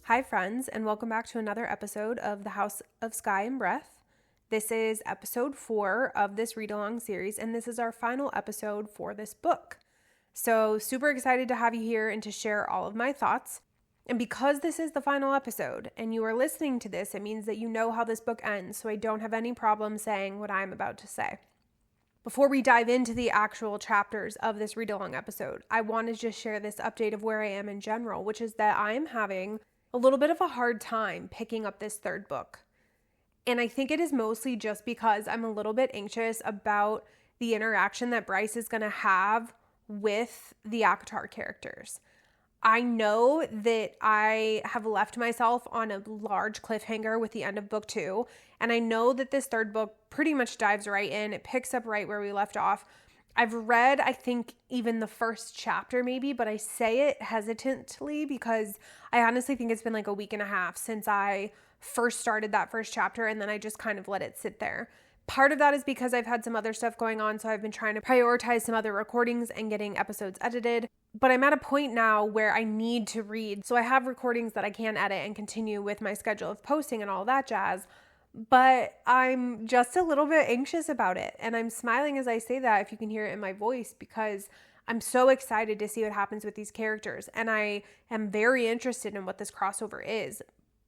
Hi, friends, and welcome back to another episode of the House of Sky and Breath. This is episode 4 of this read-along series, and this is our final episode for this book. So, super excited to have you here and to share all of my thoughts. And because this is the final episode, and you are listening to this, it means that you know how this book ends, so I don't have any problem saying what I'm about to say. Before we dive into the actual chapters of this read-along episode, I want to just share this update of where I am in general, which is that I'm having a little bit of a hard time picking up this third book. And I think it is mostly just because I'm a little bit anxious about the interaction that Bryce is going to have with the ACOTAR characters. I know that I have left myself on a large cliffhanger with the end of book 2, and I know that this third book pretty much dives right in. It picks up right where we left off. I've read, I think, even the first chapter maybe, but I say it hesitantly because I honestly think it's been like a week and a half since I first started that first chapter, and then I just kind of let it sit there. Part of that is because I've had some other stuff going on, so I've been trying to prioritize some other recordings and getting episodes edited. But I'm at a point now where I need to read, so I have recordings that I can edit and continue with my schedule of posting and all that jazz. But I'm just a little bit anxious about it. And I'm smiling as I say that, if you can hear it in my voice, because I'm so excited to see what happens with these characters. And I am very interested in what this crossover is.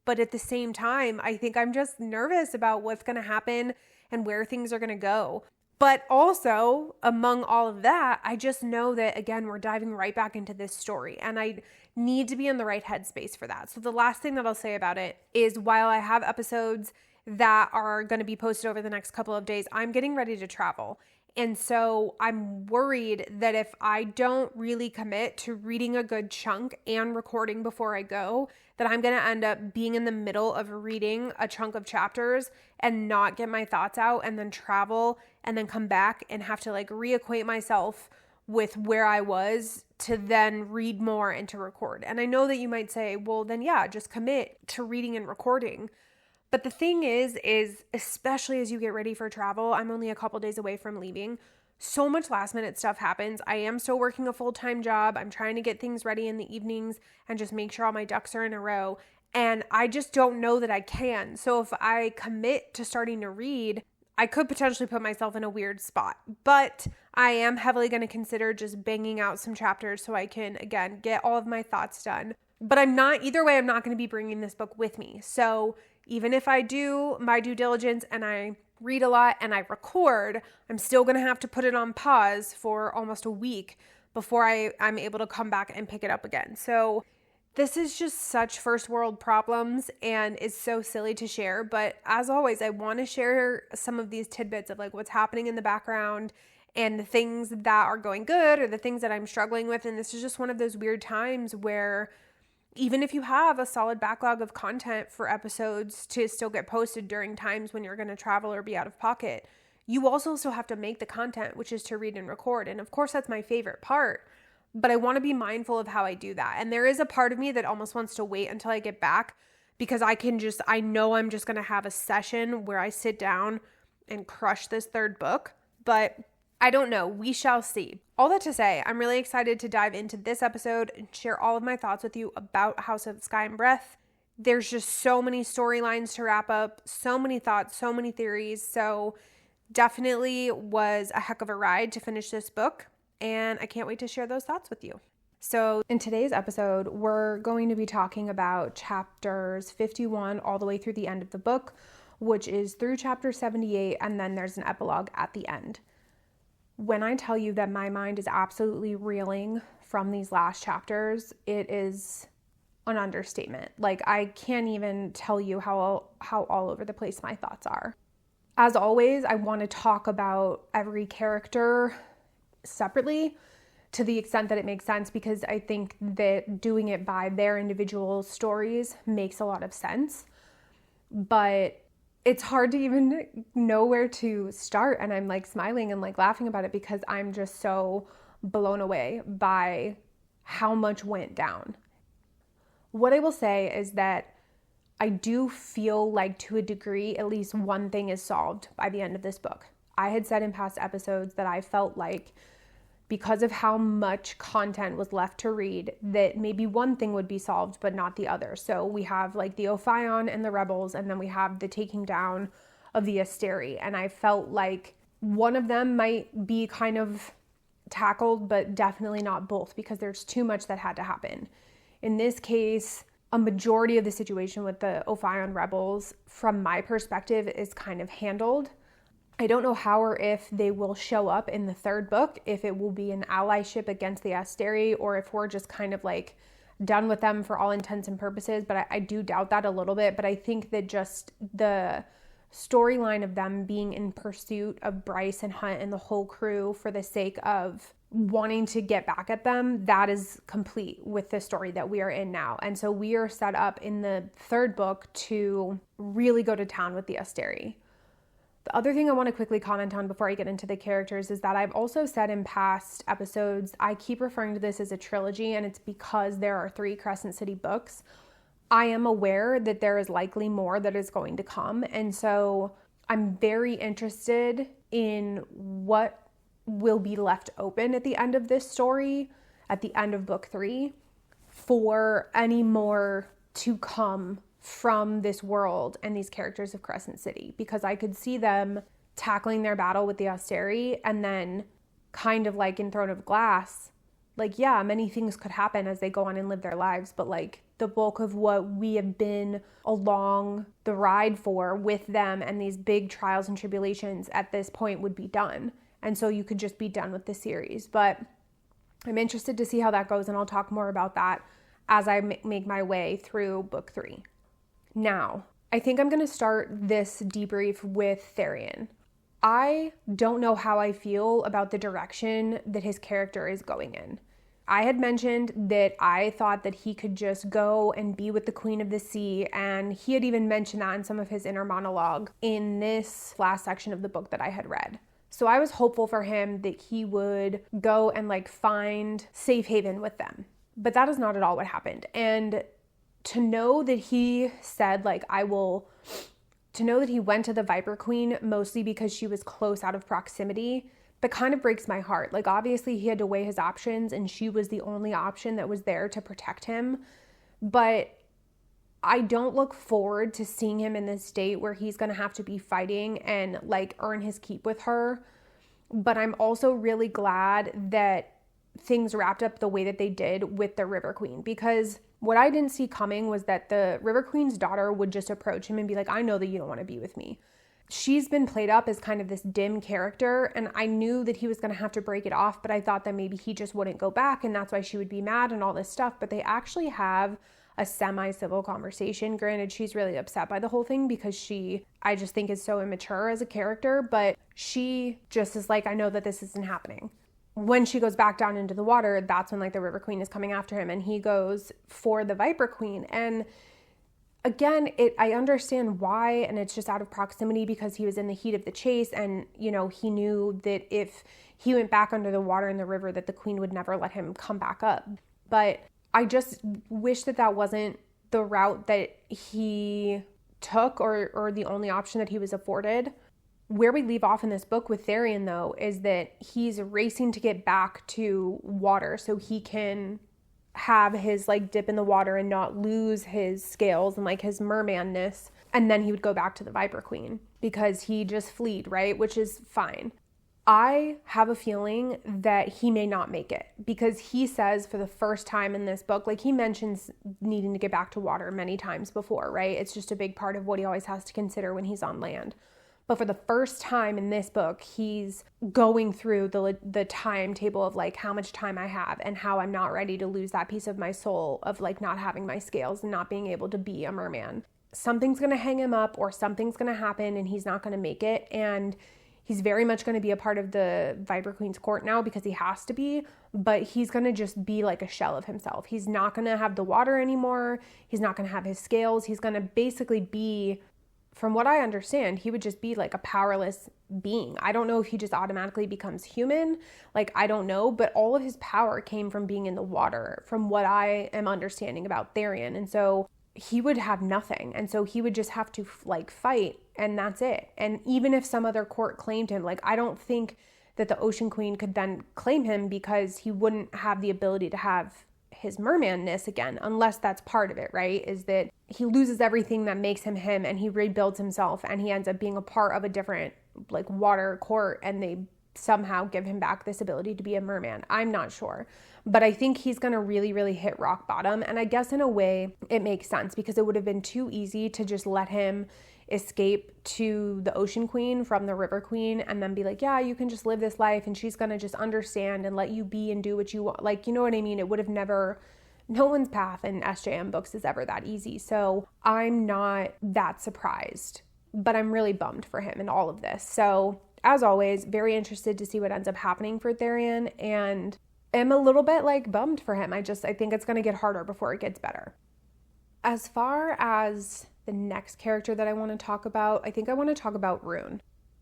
But at the same time, I think I'm just nervous about what's going to happen and where things are going to go. But also, among all of that, I just know that, again, we're diving right back into this story. And I need to be in the right headspace for that. So the last thing that I'll say about it is, while I have episodes that are going to be posted over the next couple of days, I'm getting ready to travel. And so I'm worried that if I don't really commit to reading a good chunk and recording before I go, that I'm going to end up being in the middle of reading a chunk of chapters and not get my thoughts out, and then travel and then come back and have to reacquaint myself with where I was to then read more and to record. And I know that you might say, well, then yeah, just commit to reading and recording. But the thing is especially as you get ready for travel, I'm only a couple days away from leaving. So much last minute stuff happens. I am still working a full-time job. I'm trying to get things ready in the evenings and just make sure all my ducks are in a row. And I just don't know that I can. So if I commit to starting to read, I could potentially put myself in a weird spot. But I am heavily going to consider just banging out some chapters so I can, again, get all of my thoughts done. But either way, I'm not going to be bringing this book with me. So even if I do my due diligence and I read a lot and I record, I'm still going to have to put it on pause for almost a week before I'm able to come back and pick it up again. So this is just such first world problems, and it's so silly to share. But as always, I want to share some of these tidbits of what's happening in the background and the things that are going good or the things that I'm struggling with. And this is just one of those weird times where even if you have a solid backlog of content for episodes to still get posted during times when you're going to travel or be out of pocket, you also still have to make the content, which is to read and record. And of course, that's my favorite part, but I want to be mindful of how I do that. And there is a part of me that almost wants to wait until I get back, because I know I'm just going to have a session where I sit down and crush this third book, but I don't know. We shall see. All that to say, I'm really excited to dive into this episode and share all of my thoughts with you about House of Sky and Breath. There's just so many storylines to wrap up, so many thoughts, so many theories. So definitely was a heck of a ride to finish this book, and I can't wait to share those thoughts with you. So in today's episode, we're going to be talking about chapters 51 all the way through the end of the book, which is through chapter 78, and then there's an epilogue at the end. When I tell you that my mind is absolutely reeling from these last chapters, it is an understatement. I can't even tell you how all over the place my thoughts are. As always, I want to talk about every character separately to the extent that it makes sense, because I think that doing it by their individual stories makes a lot of sense. But it's hard to even know where to start, and I'm smiling and laughing about it because I'm just so blown away by how much went down. What I will say is that I do feel to a degree, at least one thing is solved by the end of this book. I had said in past episodes that I felt like because of how much content was left to read, that maybe one thing would be solved, but not the other. So we have like the Ophion and the rebels, and then we have the taking down of the Asteri. And I felt like one of them might be kind of tackled, but definitely not both, because there's too much that had to happen. In this case, a majority of the situation with the Ophion rebels, from my perspective, is kind of handled. I don't know how or if they will show up in the third book, if it will be an allyship against the Asteri, or if we're just kind of like done with them for all intents and purposes, but I do doubt that a little bit. But I think that just the storyline of them being in pursuit of Bryce and Hunt and the whole crew for the sake of wanting to get back at them, that is complete with the story that we are in now. And so we are set up in the third book to really go to town with the Asteri. The other thing I want to quickly comment on before I get into the characters is that I've also said in past episodes, I keep referring to this as a trilogy, and it's because there are 3 Crescent City books. I am aware that there is likely more that is going to come, and so I'm very interested in what will be left open at the end of this story, at the end of book 3, for any more to come from this world and these characters of Crescent City, because I could see them tackling their battle with the Asteri, and then kind of like in Throne of Glass, like, yeah, many things could happen as they go on and live their lives, but like the bulk of what we have been along the ride for with them and these big trials and tribulations at this point would be done. And so you could just be done with the series. But I'm interested to see how that goes, and I'll talk more about that as I make my way through book 3. Now, I think I'm going to start this debrief with Therian. I don't know how I feel about the direction that his character is going in. I had mentioned that I thought that he could just go and be with the Queen of the Sea, and he had even mentioned that in some of his inner monologue in this last section of the book that I had read. So I was hopeful for him that he would go and like find safe haven with them. But that is not at all what happened. And to know that he said, like, to know that he went to the Viper Queen mostly because she was close out of proximity, that kind of breaks my heart. Like, obviously he had to weigh his options, and she was the only option that was there to protect him. But I don't look forward to seeing him in this state where he's going to have to be fighting and like earn his keep with her. But I'm also really glad that things wrapped up the way that they did with the River Queen, because what I didn't see coming was that the River Queen's daughter would just approach him and be like, I know that you don't want to be with me. She's been played up as kind of this dim character, and I knew that he was going to have to break it off, but I thought that maybe he just wouldn't go back, and that's why she would be mad and all this stuff. But they actually have a semi-civil conversation. Granted, she's really upset by the whole thing because I just think is so immature as a character, but she just is like, I know that this isn't happening. When she goes back down into the water, that's when like the River Queen is coming after him, and he goes for the Viper Queen. And again, I understand why, and it's just out of proximity because he was in the heat of the chase, and you know, he knew that if he went back under the water in the river that the Queen would never let him come back up. But I just wish that that wasn't the route that he took, or the only option that he was afforded. Where we leave off in this book with Therian, though, is that he's racing to get back to water so he can have his like dip in the water and not lose his scales and like his mermanness. And then he would go back to the Viper Queen because he just fleed, right? Which is fine. I have a feeling that he may not make it, because he says for the first time in this book, like he mentions needing to get back to water many times before, right? It's just a big part of what he always has to consider when he's on land. But for the first time in this book, he's going through the timetable of like how much time I have and how I'm not ready to lose that piece of my soul of like not having my scales and not being able to be a merman. Something's going to hang him up, or something's going to happen, and he's not going to make it. And he's very much going to be a part of the Viper Queen's court now because he has to be, but he's going to just be like a shell of himself. He's not going to have the water anymore. He's not going to have his scales. He's going to basically be, from what I understand, he would just be like a powerless being. I don't know if he just automatically becomes human. Like, I don't know, but all of his power came from being in the water, from what I am understanding about Therian. And so he would have nothing. And so he would just have to like fight, and that's it. And even if some other court claimed him, like, I don't think that the Ocean Queen could then claim him because he wouldn't have the ability to have his mermanness again, unless that's part of it, right? Is that he loses everything that makes him him and he rebuilds himself and he ends up being a part of a different like water court and they somehow give him back this ability to be a merman. I'm not sure. But I think he's going to really, really hit rock bottom. And I guess in a way it makes sense because it would have been too easy to just let him escape to the Ocean Queen from the River Queen and then be like, yeah, you can just live this life and she's going to just understand and let you be and do what you want. Like, you know what I mean? It would have never, no one's path in SJM books is ever that easy. So I'm not that surprised, but I'm really bummed for him in all of this. So as always, very interested to see what ends up happening for Therian and am a little bit like bummed for him. I think it's going to get harder before it gets better. As far as the next character that I want to talk about, I think I want to talk about Rune.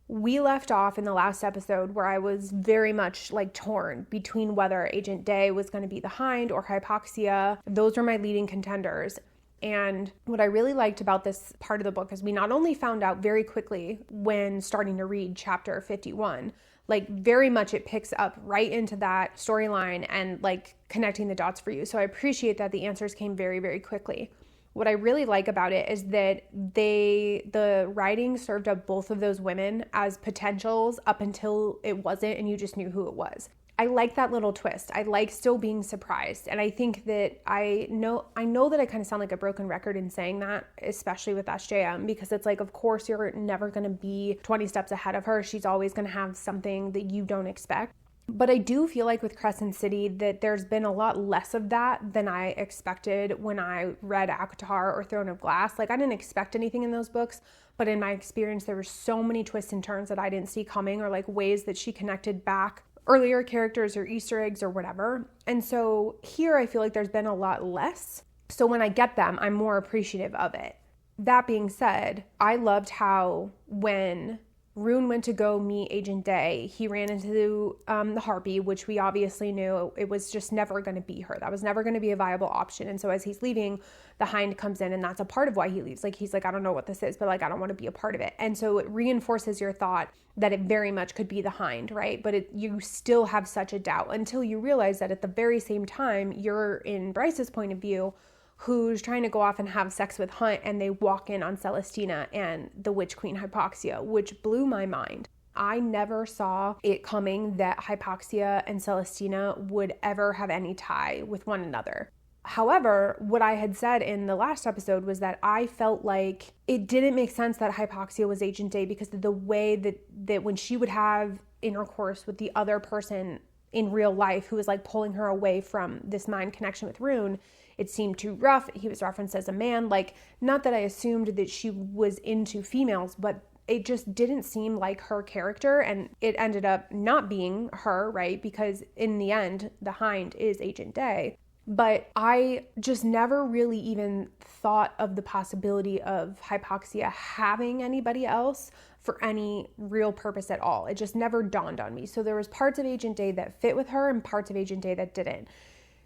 We left off in the last episode where I was very much like torn between whether Agent Day was going to be the Hind or Hypoxia. Those were my leading contenders. And what I really liked about this part of the book is we not only found out very quickly when starting to read chapter 51, like very much it picks up right into that storyline and like connecting the dots for you. So I appreciate that the answers came very, very quickly. What I really like about it is that the writing served up both of those women as potentials up until it wasn't and you just knew who it was. I like that little twist. I like still being surprised. And I think that I know that I kind of sound like a broken record in saying that, especially with SJM, because it's like, of course, you're never going to be 20 steps ahead of her. She's always going to have something that you don't expect. But I do feel like with Crescent City that there's been a lot less of that than I expected when I read ACOTAR or Throne of Glass. Like I didn't expect anything in those books, but in my experience, there were so many twists and turns that I didn't see coming or like ways that she connected back earlier characters or Easter eggs or whatever. And so here I feel like there's been a lot less. So when I get them, I'm more appreciative of it. That being said, I loved how when Rune went to go meet Agent Day, he ran into the Harpy, which we obviously knew it was just never going to be her. That was never going to be a viable option. And so as he's leaving, the Hind comes in and that's a part of why he leaves. Like he's like, I don't know what this is, but like I don't want to be a part of it. And so it reinforces your thought that it very much could be the Hind, right? But you still have such a doubt until you realize that at the very same time, you're in Bryce's point of view, who's trying to go off and have sex with Hunt, and they walk in on Celestina and the Witch Queen Hypoxia, which blew my mind. I never saw it coming that Hypoxia and Celestina would ever have any tie with one another. However, what I had said in the last episode was that I felt like it didn't make sense that Hypoxia was Agent Day because of the way that when she would have intercourse with the other person in real life who was like pulling her away from this mind connection with Rune, it seemed too rough. He was referenced as a man. Like, not that I assumed that she was into females, but it just didn't seem like her character, and it ended up not being her, right? Because in the end, the Hind is Agent Day. But I just never really even thought of the possibility of Hypoxia having anybody else for any real purpose at all. It just never dawned on me. So there was parts of Agent Day that fit with her and parts of Agent Day that didn't.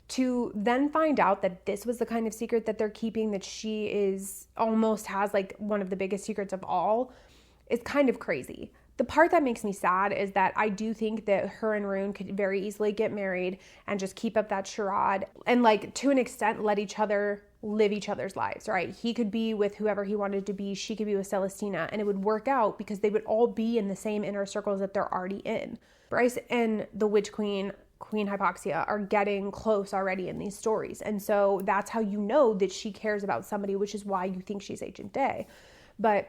To then find out that this was the kind of secret that they're keeping, that she is almost has like one of the biggest secrets of all, is kind of crazy. The part that makes me sad is that I do think that her and Rune could very easily get married and just keep up that charade and like to an extent let each other live each other's lives, right? He could be with whoever he wanted to be. She could be with Celestina, and it would work out because they would all be in the same inner circles that they're already in. Bryce and the Witch Queen Hypoxia are getting close already in these stories. And so that's how you know that she cares about somebody, which is why you think she's Agent Day. But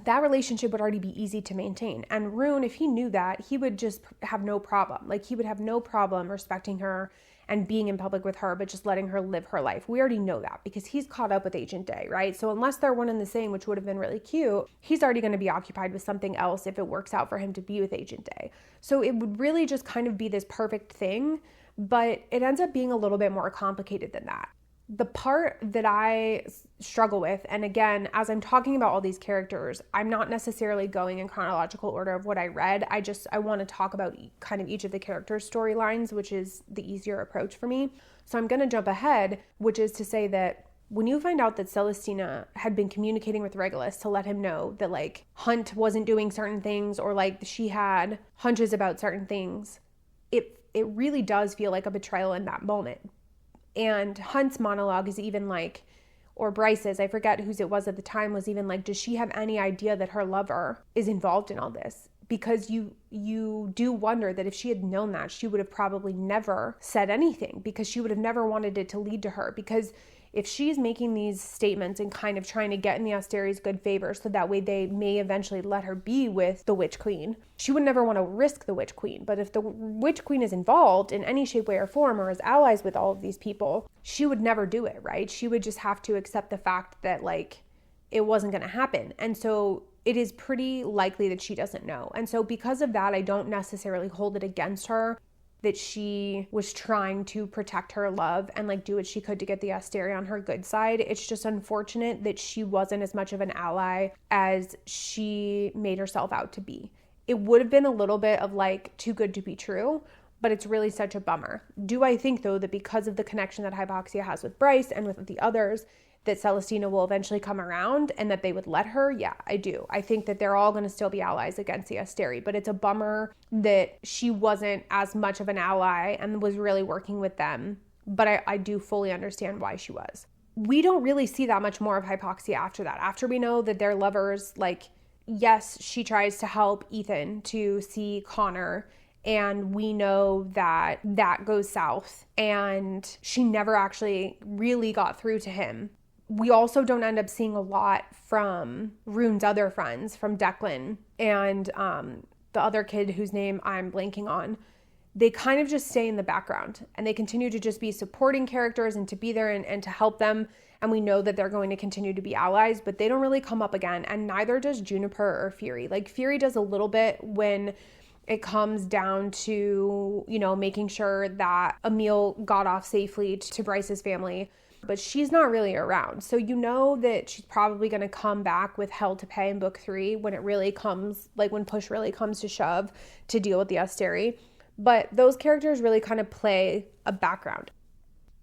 that relationship would already be easy to maintain. And Rune, if he knew that, he would just have no problem. Like he would have no problem respecting her and being in public with her, but just letting her live her life. We already know that because he's caught up with Agent Day, right? So unless they're one and the same, which would have been really cute, he's already going to be occupied with something else if it works out for him to be with Agent Day. So it would really just kind of be this perfect thing, but it ends up being a little bit more complicated than that. The part that I struggle with, and again, as I'm talking about all these characters, I'm not necessarily going in chronological order of what I read. I want to talk about kind of each of the characters' storylines, which is the easier approach for me. So I'm going to jump ahead, which is to say that when you find out that Celestina had been communicating with Regulus to let him know that like Hunt wasn't doing certain things, or like she had hunches about certain things, it really does feel like a betrayal in that moment. And Hunt's monologue is even like, or Bryce's, I forget whose it was at the time, was even like, does she have any idea that her lover is involved in all this? Because you do wonder that if she had known that, she would have probably never said anything, because she would have never wanted it to lead to her. Because if she's making these statements and kind of trying to get in the Asteri's good favor so that way they may eventually let her be with the Witch Queen, she would never want to risk the Witch Queen. But if the Witch Queen is involved in any shape, way, or form, or is allies with all of these people, she would never do it, right? She would just have to accept the fact that like it wasn't going to happen. And so it is pretty likely that she doesn't know. And so because of that, I don't necessarily hold it against her that she was trying to protect her love and like do what she could to get the Asteri on her good side. It's just unfortunate that she wasn't as much of an ally as she made herself out to be. It would have been a little bit of like too good to be true, but it's really such a bummer. Do I think though that because of the connection that Hypoxia has with Bryce and with the others, that Celestina will eventually come around and that they would let her? Yeah, I do. I think that they're all going to still be allies against the Asteri, but it's a bummer that she wasn't as much of an ally and was really working with them. But I do fully understand why she was. We don't really see that much more of Hypoxia after that. After we know that they're lovers, like, yes, she tries to help Ethan to see Connor, and we know that that goes south, and she never actually really got through to him. We also don't end up seeing a lot from Rune's other friends, from Declan and the other kid whose name I'm blanking on. They kind of just stay in the background, and they continue to just be supporting characters and to be there and to help them. And we know that they're going to continue to be allies, but they don't really come up again. And neither does Juniper or Fury. Like, Fury does a little bit when it comes down to, you know, making sure that Emil got off safely to Bryce's family. But she's not really around. So you know that she's probably going to come back with hell to pay in book 3 when it really comes, like when push really comes to shove to deal with the Asteri. But those characters really kind of play a background.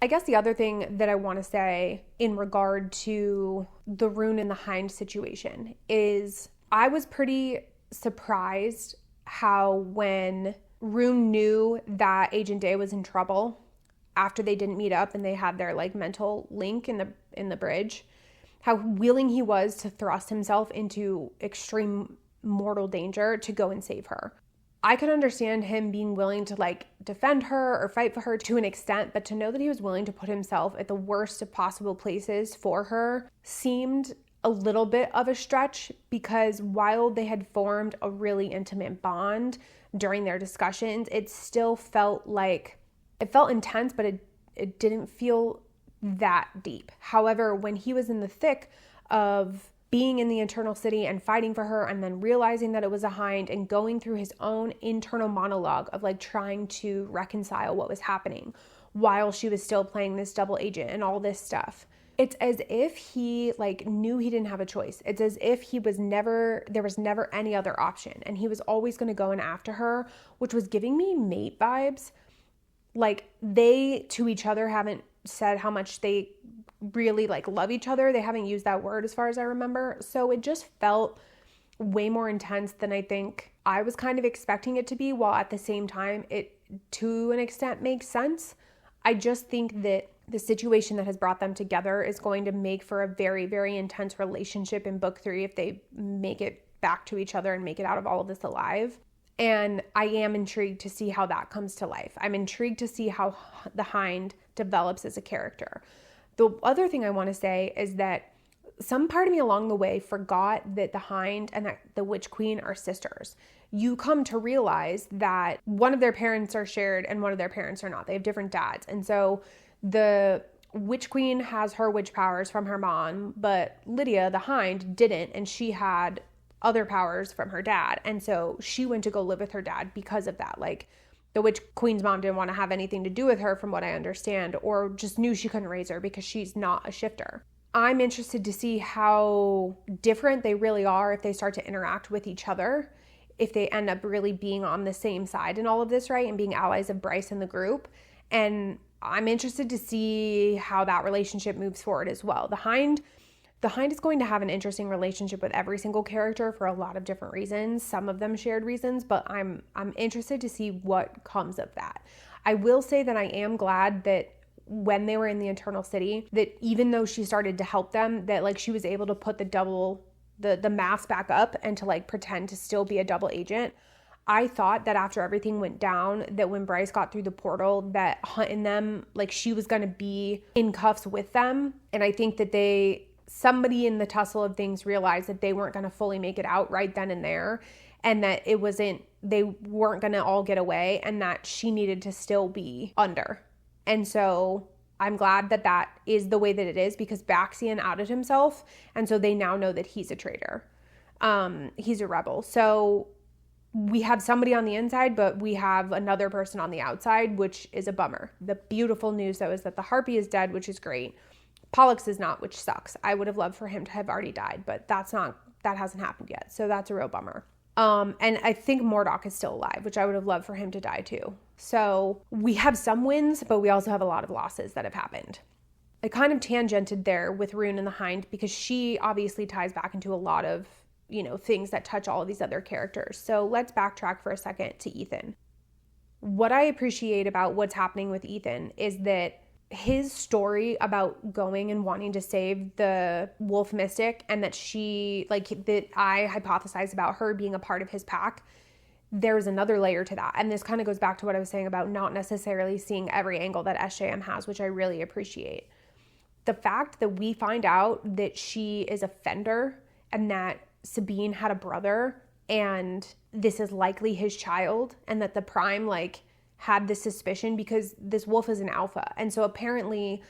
I guess the other thing that I want to say in regard to the Rune and the Hind situation is I was pretty surprised how when Rune knew that Agent Day was in trouble after they didn't meet up and they had their like mental link in the bridge, how willing he was to thrust himself into extreme mortal danger to go and save her. I could understand him being willing to like defend her or fight for her to an extent, but to know that he was willing to put himself at the worst of possible places for her seemed a little bit of a stretch, because while they had formed a really intimate bond during their discussions, it still felt like it felt intense, but it didn't feel that deep. However, when he was in the thick of being in the Eternal City and fighting for her, and then realizing that it was a Hind and going through his own internal monologue of like trying to reconcile what was happening while she was still playing this double agent and all this stuff, it's as if he like knew he didn't have a choice. It's as if there was never any other option, and he was always going to go in after her, which was giving me mate vibes. Like, they to each other haven't said how much they really like love each other. They haven't used that word as far as I remember. So it just felt way more intense than I think I was kind of expecting it to be, while at the same time it to an extent makes sense. I just think that the situation that has brought them together is going to make for a very, very intense relationship in book 3 if they make it back to each other and make it out of all of this alive. And I am intrigued to see how that comes to life. I'm intrigued to see how the Hind develops as a character. The other thing I want to say is that some part of me along the way forgot that the Hind and that the Witch Queen are sisters. You come to realize that one of their parents are shared and one of their parents are not. They have different dads. And so the Witch Queen has her witch powers from her mom, but Lydia, the Hind, didn't, and she had other powers from her dad. And so she went to go live with her dad because of that. Like, the Witch Queen's mom didn't want to have anything to do with her, from what I understand, or just knew she couldn't raise her because she's not a shifter. I'm interested to see how different they really are if they start to interact with each other, if they end up really being on the same side in all of this, right? And being allies of Bryce and the group. And I'm interested to see how that relationship moves forward as well. The Hind is going to have an interesting relationship with every single character for a lot of different reasons, some of them shared reasons, but I'm interested to see what comes of that. I will say that I am glad that when they were in the Eternal City, that even though she started to help them, that like she was able to put the mask back up and to like pretend to still be a double agent. I thought that after everything went down, that when Bryce got through the portal, that Hunt and them, like she was going to be in cuffs with them. And I think that somebody in the tussle of things realized that they weren't going to fully make it out right then and there, and that they weren't going to all get away, and that she needed to still be under. And so I'm glad that that is the way that it is, because Baxian outed himself, and so they now know that he's a traitor. He's a rebel. So we have somebody on the inside, but we have another person on the outside, which is a bummer. The beautiful news, though, is that the Harpy is dead, which is great. Pollux is not, which sucks. I would have loved for him to have already died, but that hasn't happened yet. So that's a real bummer. And I think Mordok is still alive, which I would have loved for him to die too. So we have some wins, but we also have a lot of losses that have happened. I kind of tangented there with Rune and the Hind because she obviously ties back into a lot of, things that touch all of these other characters. So let's backtrack for a second to Ethan. What I appreciate about what's happening with Ethan is that his story about going and wanting to save the wolf mystic, and that that I hypothesize about her being a part of his pack, there's another layer to that. And this kind of goes back to what I was saying about not necessarily seeing every angle that SJM has, which I really appreciate. The fact that we find out that she is a Fender and that Sabine had a brother and this is likely his child, and that the Prime had this suspicion because this wolf is an alpha. And so apparently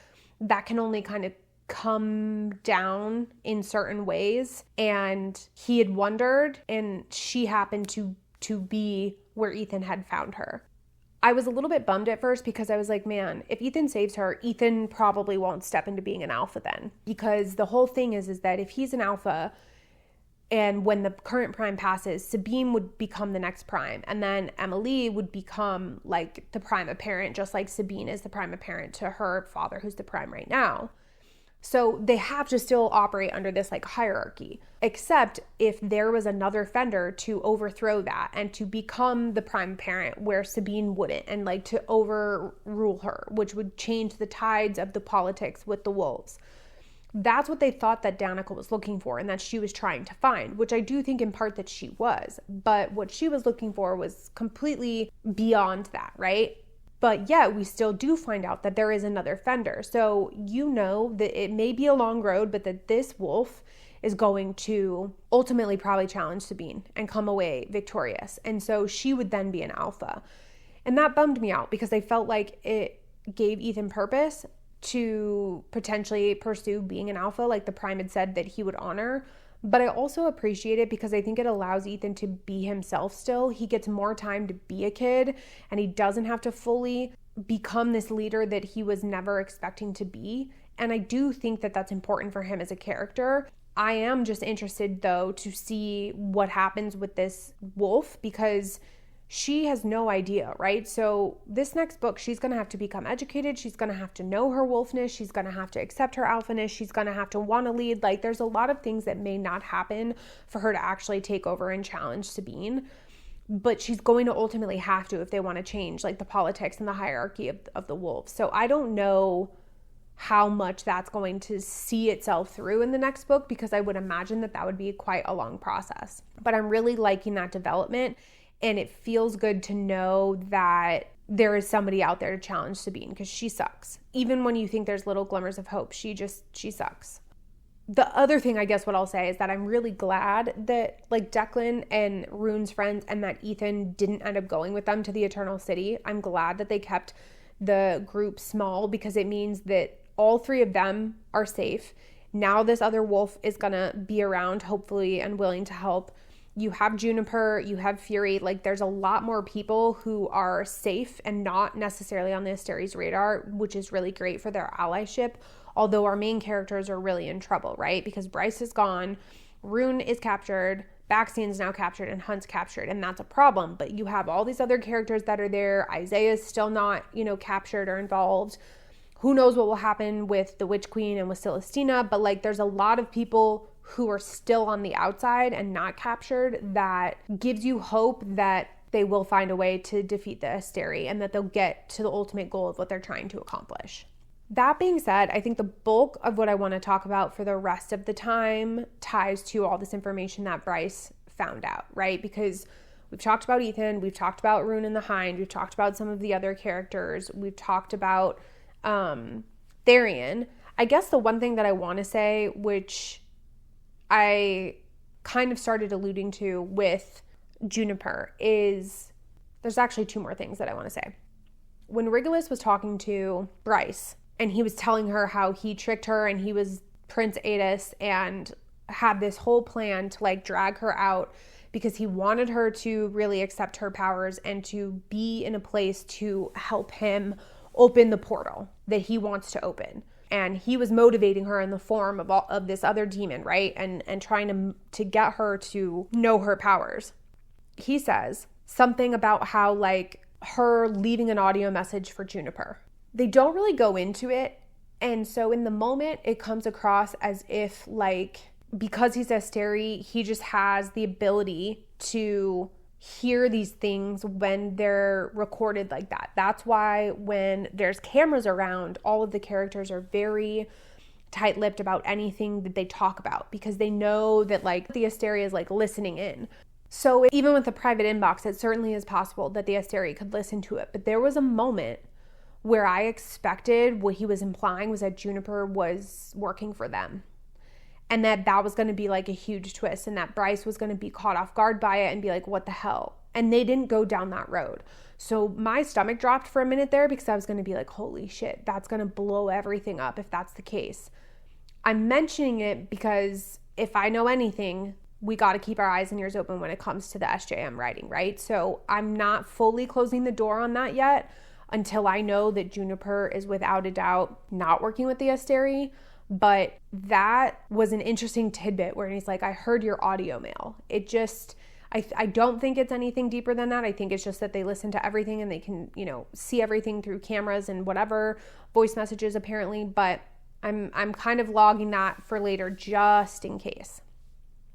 that can only kind of come down in certain ways. And he had wondered, and she happened to be where Ethan had found her. I was a little bit bummed at first because I was like, man, if Ethan saves her, Ethan probably won't step into being an alpha then. Because the whole thing is that if he's an alpha, and when the current Prime passes, Sabine would become the next Prime. And then Emily would become the Prime apparent, just like Sabine is the Prime apparent to her father, who's the Prime right now. So they have to still operate under this hierarchy, except if there was another Fender to overthrow that and to become the Prime parent where Sabine wouldn't, and to overrule her, which would change the tides of the politics with the wolves. That's what they thought that Danica was looking for and that she was trying to find, which I do think in part that she was. But what she was looking for was completely beyond that, right? But yet we still do find out that there is another Fender. So that it may be a long road, but that this wolf is going to ultimately probably challenge Sabine and come away victorious. And so she would then be an alpha. And that bummed me out because I felt like it gave Ethan purpose to potentially pursue being an alpha, like the Prime had said that he would honor. But I also appreciate it because I think it allows Ethan to be himself still. He gets more time to be a kid, and he doesn't have to fully become this leader that he was never expecting to be. And I do think that that's important for him as a character. I am just interested, though, to see what happens with this wolf, because she has no idea, right? So this next book, she's going to have to become educated. She's going to have to know her wolfness. She's going to have to accept her alphaness. She's going to have to want to lead. There's a lot of things that may not happen for her to actually take over and challenge Sabine. But she's going to ultimately have to if they want to change the politics and the hierarchy of the wolves. So I don't know how much that's going to see itself through in the next book, because I would imagine that would be quite a long process. But I'm really liking that development. And it feels good to know that there is somebody out there to challenge Sabine, because she sucks. Even when you think there's little glimmers of hope, she sucks. The other thing, I guess what I'll say, is that I'm really glad that Declan and Rune's friends and that Ethan didn't end up going with them to the Eternal City. I'm glad that they kept the group small, because it means that all three of them are safe. Now this other wolf is gonna be around, hopefully, and willing to help. You have Juniper, you have Fury. There's a lot more people who are safe and not necessarily on the Asteres radar, which is really great for their allyship. Although our main characters are really in trouble, right? Because Bryce is gone, Rune is captured, Baxian's now captured and Hunt's captured, and that's a problem. But you have all these other characters that are there. Isaiah's still not, captured or involved. Who knows what will happen with the Witch Queen and with Celestina, but like there's a lot of people who are still on the outside and not captured that gives you hope that they will find a way to defeat the Asteri and that they'll get to the ultimate goal of what they're trying to accomplish. That being said, I think the bulk of what I want to talk about for the rest of the time ties to all this information that Bryce found out, right? Because we've talked about Ethan, we've talked about Rune and the Hind, we've talked about some of the other characters, we've talked about Tharian. I guess the one thing that I want to say, which I kind of started alluding to with Juniper, is there's actually two more things that I want to say. When Regulus was talking to Bryce and he was telling her how he tricked her and he was Prince Adis and had this whole plan to like drag her out because he wanted her to really accept her powers and to be in a place to help him open the portal that he wants to open. And he was motivating her in the form of this other demon, right? And trying to get her to know her powers. He says something about how like her leaving an audio message for Juniper. They don't really go into it. And so in the moment, it comes across as if like, because he's Asteri, he just has the ability to hear these things when they're recorded like that. That's why when there's cameras around, all of the characters are very tight-lipped about anything that they talk about because they know that like the Asteri is like listening in. So even with the private inbox, it certainly is possible that the Asteri could listen to it. But there was a moment where I expected what he was implying was that Juniper was working for them. And that was going to be like a huge twist and that Bryce was going to be caught off guard by it and be like, what the hell? And they didn't go down that road. So my stomach dropped for a minute there because I was going to be like, holy shit, that's going to blow everything up if that's the case. I'm mentioning it because if I know anything, we got to keep our eyes and ears open when it comes to the SJM writing, right? So I'm not fully closing the door on that yet until I know that Juniper is without a doubt not working with the Asteri. But that was an interesting tidbit where he's like, I heard your audio mail. It just, I don't think it's anything deeper than that. I think it's just that they listen to everything and they can, see everything through cameras and whatever, voice messages apparently. But I'm kind of logging that for later just in case.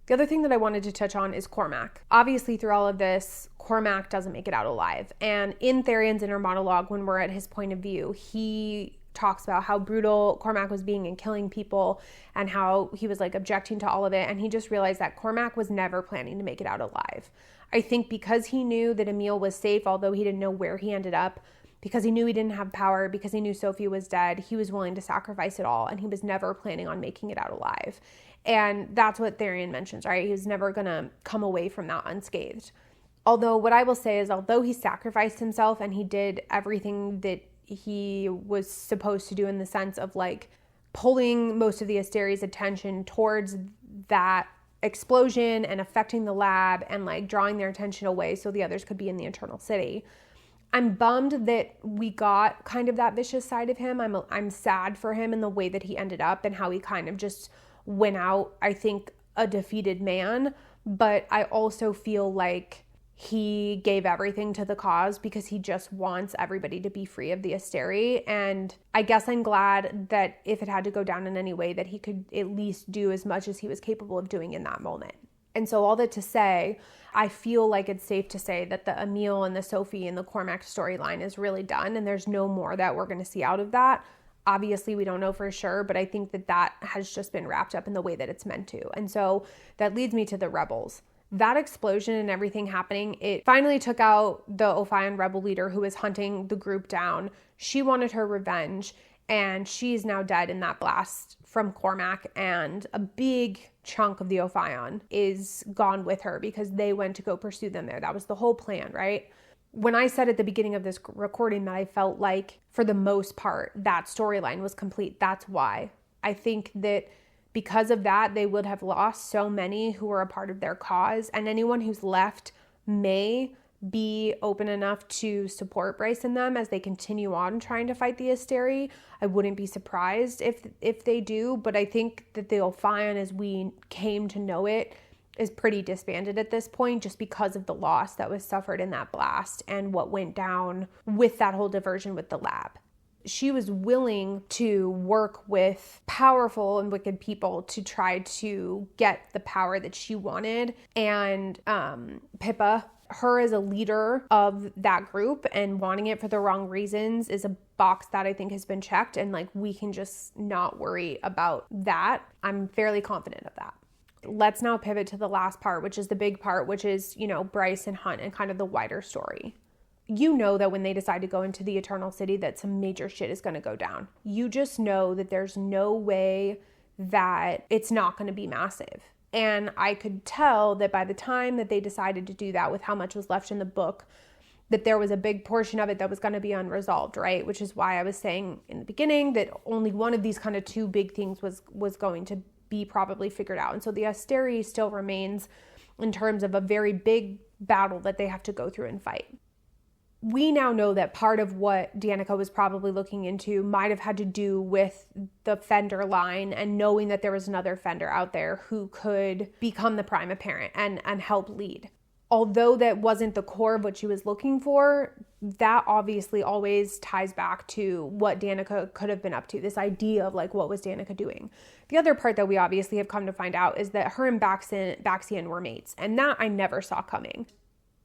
The other thing that I wanted to touch on is Cormac. Obviously, through all of this, Cormac doesn't make it out alive. And in Tharian's inner monologue, when we're at his point of view, he talks about how brutal Cormac was being and killing people and how he was like objecting to all of it. And he just realized that Cormac was never planning to make it out alive. I think because he knew that Emil was safe, although he didn't know where he ended up, because he knew he didn't have power, because he knew Sophie was dead, he was willing to sacrifice it all. And he was never planning on making it out alive. And that's what Tharian mentions, right? He was never going to come away from that unscathed. Although what I will say is, although he sacrificed himself and he did everything that he was supposed to do in the sense of like pulling most of the Asteri's attention towards that explosion and affecting the lab and like drawing their attention away so the others could be in the Eternal City. I'm bummed that we got kind of that vicious side of him. I'm sad for him in the way that he ended up and how he kind of just went out, I think, a defeated man. But I also feel like he gave everything to the cause because he just wants everybody to be free of the Asteri. And I guess I'm glad that if it had to go down in any way, that he could at least do as much as he was capable of doing in that moment. And so all that to say, I feel like it's safe to say that the Emil and the Sophie and the Cormac storyline is really done. And there's no more that we're going to see out of that. Obviously, we don't know for sure, but I think that has just been wrapped up in the way that it's meant to. And so that leads me to the rebels. That explosion and everything happening, it finally took out the Ophion rebel leader who was hunting the group down. She wanted her revenge, and she's now dead in that blast from Cormac, and a big chunk of the Ophion is gone with her because they went to go pursue them there. That was the whole plan, right? When I said at the beginning of this recording that I felt like, for the most part, that storyline was complete, that's why. I think that because of that, they would have lost so many who were a part of their cause, and anyone who's left may be open enough to support Bryce and them as they continue on trying to fight the Asteri. I wouldn't be surprised if they do, but I think that the Ophion, as we came to know it, is pretty disbanded at this point just because of the loss that was suffered in that blast and what went down with that whole diversion with the lab. She was willing to work with powerful and wicked people to try to get the power that she wanted. And Pippa, her as a leader of that group and wanting it for the wrong reasons, is a box that I think has been checked. And like, we can just not worry about that. I'm fairly confident of that. Let's now pivot to the last part, which is the big part, which is, you know, Bryce and Hunt and kind of the wider story. You know that when they decide to go into the Eternal City that some major shit is going to go down. You just know that there's no way that it's not going to be massive. And I could tell that by the time that they decided to do that, with how much was left in the book, that there was a big portion of it that was going to be unresolved, right? Which is why I was saying in the beginning that only one of these kind of two big things was going to be probably figured out. And so the Asteri still remains in terms of a very big battle that they have to go through and fight. We now know that part of what Danica was probably looking into might have had to do with the Fender line and knowing that there was another Fender out there who could become the prime apparent and help lead. Although that wasn't the core of what she was looking for, that obviously always ties back to what Danica could have been up to, this idea of like, what was Danica doing? The other part that we obviously have come to find out is that her and Baxian were mates, and that I never saw coming.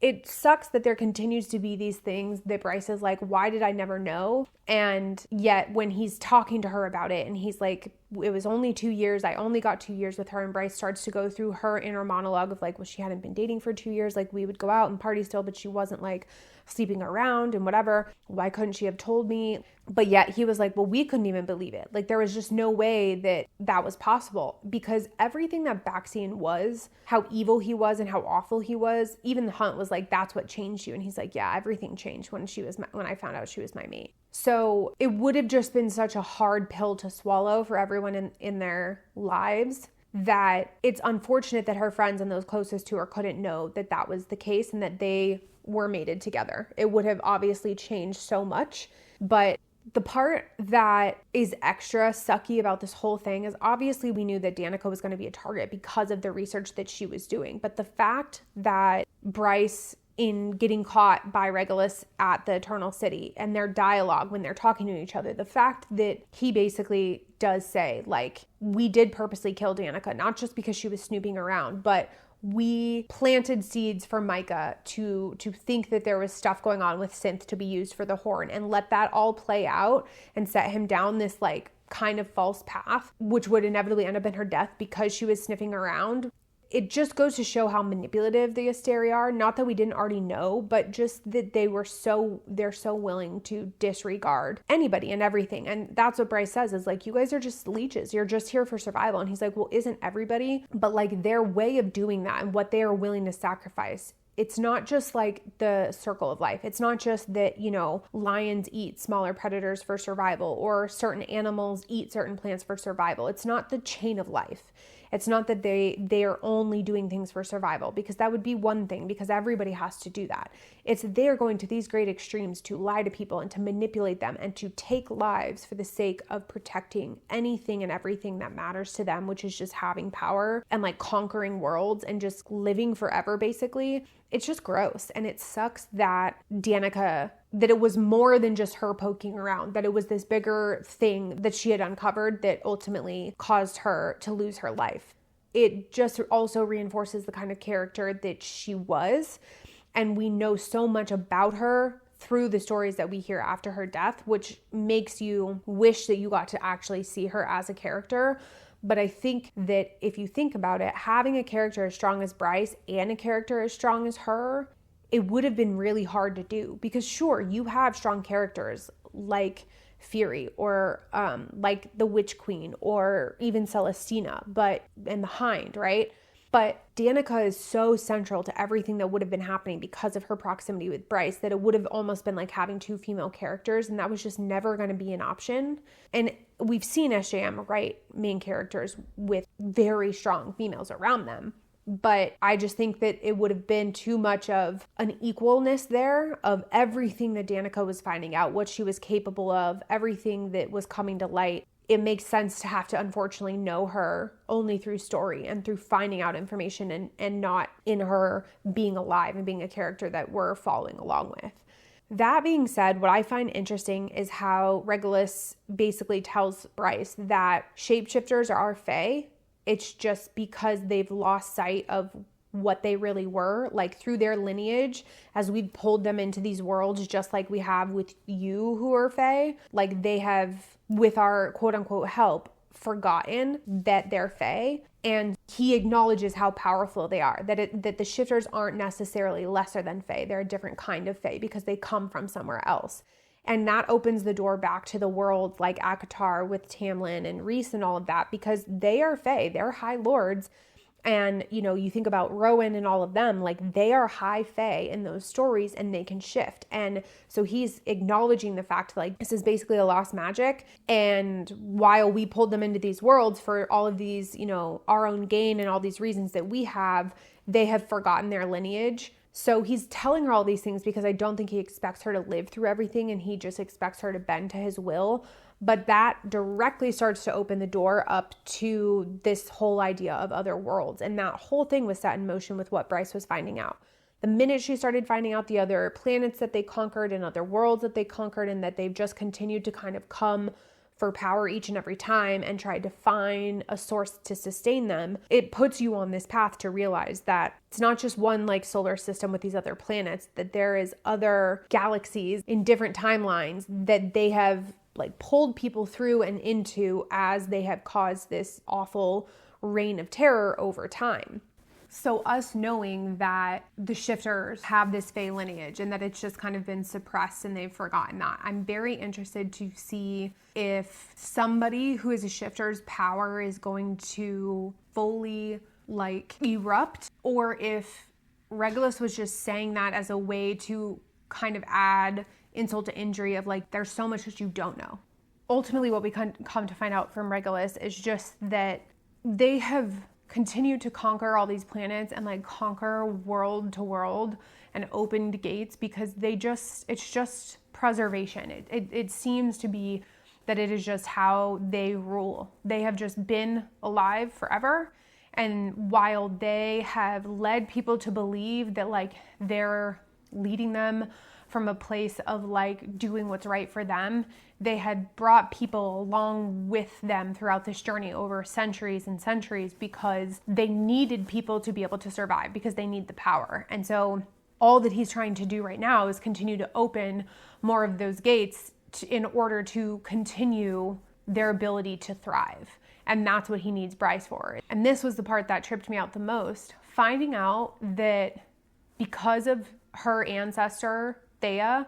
It sucks that there continues to be these things that Bryce is like, why did I never know? And yet when he's talking to her about it and he's like, it was only 2 years. I only got 2 years with her. And Bryce starts to go through her inner monologue of like, well, she hadn't been dating for 2 years. Like, we would go out and party still, but she wasn't like sleeping around and whatever. Why couldn't she have told me? But yet he was like, well, we couldn't even believe it. Like, there was just no way that that was possible, because everything that Baxian was, how evil he was and how awful he was, even the Hunt was like, that's what changed you. And he's like, yeah, everything changed when I found out she was my mate. So it would have just been such a hard pill to swallow for everyone in their lives, that it's unfortunate that her friends and those closest to her couldn't know that that was the case and that they were mated together. It would have obviously changed so much. But the part that is extra sucky about this whole thing is, obviously we knew that Danica was going to be a target because of the research that she was doing. But the fact that Bryce, in getting caught by Regulus at the Eternal City, and their dialogue when they're talking to each other, the fact that he basically does say, like, we did purposely kill Danica, not just because she was snooping around, but we planted seeds for Micah to think that there was stuff going on with Synth to be used for the horn, and let that all play out and set him down this like kind of false path, which would inevitably end up in her death because she was sniffing around. It just goes to show how manipulative the Asteri are. Not that we didn't already know, but just that they're so willing to disregard anybody and everything. And that's what Bryce says, is like, you guys are just leeches. You're just here for survival. And he's like, well, isn't everybody? But like, their way of doing that and what they are willing to sacrifice, it's not just like the circle of life. It's not just that, you know, lions eat smaller predators for survival, or certain animals eat certain plants for survival. It's not the chain of life. It's not that they are only doing things for survival, because that would be one thing, because everybody has to do that. It's they're going to these great extremes to lie to people and to manipulate them and to take lives for the sake of protecting anything and everything that matters to them, which is just having power and like conquering worlds and just living forever, basically. It's just gross. And it sucks that Danica, that it was more than just her poking around, that it was this bigger thing that she had uncovered that ultimately caused her to lose her life. It just also reinforces the kind of character that she was. And we know so much about her through the stories that we hear after her death, which makes you wish that you got to actually see her as a character. But I think that if you think about it, having a character as strong as Bryce and a character as strong as her, it would have been really hard to do. Because sure, you have strong characters like Fury, or like the Witch Queen, or even Celestina, and the Hind, right? But Danica is so central to everything that would have been happening because of her proximity with Bryce, that it would have almost been like having two female characters, and that was just never going to be an option. And we've seen SJM write main characters with very strong females around them. But I just think that it would have been too much of an equalness there of everything that Danica was finding out, what she was capable of, everything that was coming to light. it makes sense to have to unfortunately know her only through story and through finding out information and not in her being alive and being a character that we're following along with. That being said, what I find interesting is how Regulus basically tells Bryce that shapeshifters are fae. It's just because they've lost sight of what they really were, like through their lineage, as we've pulled them into these worlds, just like we have with you who are fae, like they have, with our quote unquote help, forgotten that they're fae. And he acknowledges how powerful they are, that the shifters aren't necessarily lesser than fae. They're a different kind of fae because they come from somewhere else. And that opens the door back to the world like Akatar with Tamlin and Rhys and all of that, because they are fae. They're high lords. And, you know, you think about Rowan and all of them, like they are high fae in those stories and they can shift. And so he's acknowledging the fact like this is basically a lost magic. And while we pulled them into these worlds for all of these, you know, our own gain and all these reasons that we have, they have forgotten their lineage. So he's telling her all these things because I don't think he expects her to live through everything and he just expects her to bend to his will. But that directly starts to open the door up to this whole idea of other worlds. And that whole thing was set in motion with what Bryce was finding out. The minute she started finding out the other planets that they conquered and other worlds that they conquered and that they've just continued to kind of come for power each and every time and tried to find a source to sustain them, it puts you on this path to realize that it's not just one like solar system with these other planets, that there is other galaxies in different timelines that they have like pulled people through and into as they have caused this awful reign of terror over time. So us knowing that the shifters have this fae lineage and that it's just kind of been suppressed and they've forgotten that, I'm very interested to see if somebody who is a shifter's power is going to fully like erupt, or if Regulus was just saying that as a way to kind of add insult to injury of like, there's so much that you don't know. Ultimately, what we come to find out from Regulus is just that they have continued to conquer all these planets and like conquer world to world and opened gates because it's just preservation. It seems to be that it is just how they rule. They have just been alive forever. And while they have led people to believe that like they're leading them from a place of like doing what's right for them, they had brought people along with them throughout this journey over centuries and centuries because they needed people to be able to survive because they need the power. And so all that he's trying to do right now is continue to open more of those gates in order to continue their ability to thrive. And that's what he needs Bryce for. And this was the part that tripped me out the most. Finding out that because of her ancestor, Thea,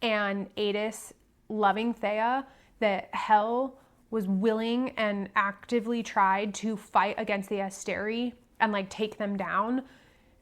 and Adis loving Thea, that Hel was willing and actively tried to fight against the Asteri and like take them down.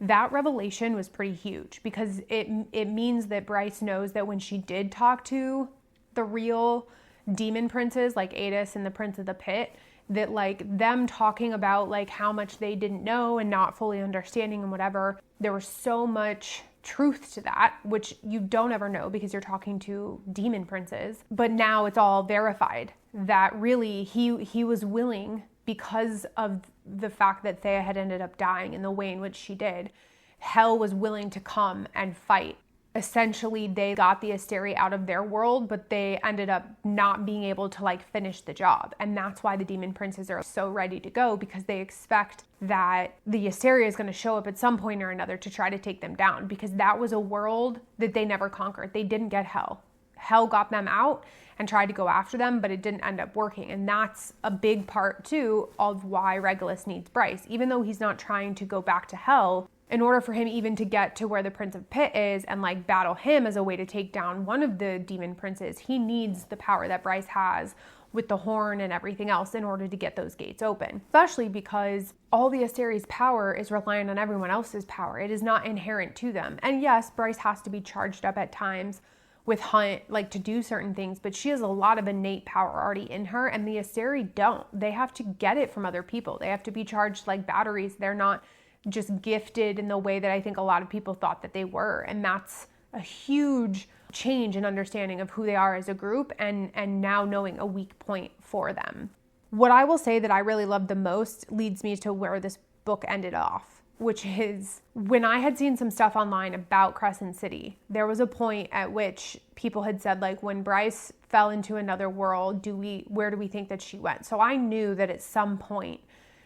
That revelation was pretty huge because it means that Bryce knows that when she did talk to the real demon princes like Adis and the Prince of the Pit, that like them talking about like how much they didn't know and not fully understanding and whatever, there was so much truth to that, which you don't ever know because you're talking to demon princes. But now it's all verified that really he was willing, because of the fact that Thea had ended up dying in the way in which she did. Hel was willing to come and fight. Essentially, they got the Asteri out of their world, but they ended up not being able to like finish the job. And that's why the demon princes are so ready to go, because they expect that the Asteri is going to show up at some point or another to try to take them down, because that was a world that they never conquered. They didn't get Hel. Hel got them out and tried to go after them, but it didn't end up working. And that's a big part too of why Regulus needs Bryce. Even though he's not trying to go back to Hel, in order for him even to get to where the Prince of Pit is and like battle him as a way to take down one of the demon princes, he needs the power that Bryce has with the horn and everything else in order to get those gates open. Especially because all the Asteri's power is reliant on everyone else's power. It is not inherent to them. And yes, Bryce has to be charged up at times with Hunt, like to do certain things, but she has a lot of innate power already in her, and the Asteri don't. They have to get it from other people. They have to be charged like batteries. They're not just gifted in the way that I think a lot of people thought that they were. And that's a huge change in understanding of who they are as a group and now knowing a weak point for them. What I will say that I really loved the most leads me to where this book ended off, which is when I had seen some stuff online about Crescent City, there was a point at which people had said, like, when Bryce fell into another world, where do we think that she went? So I knew that at some point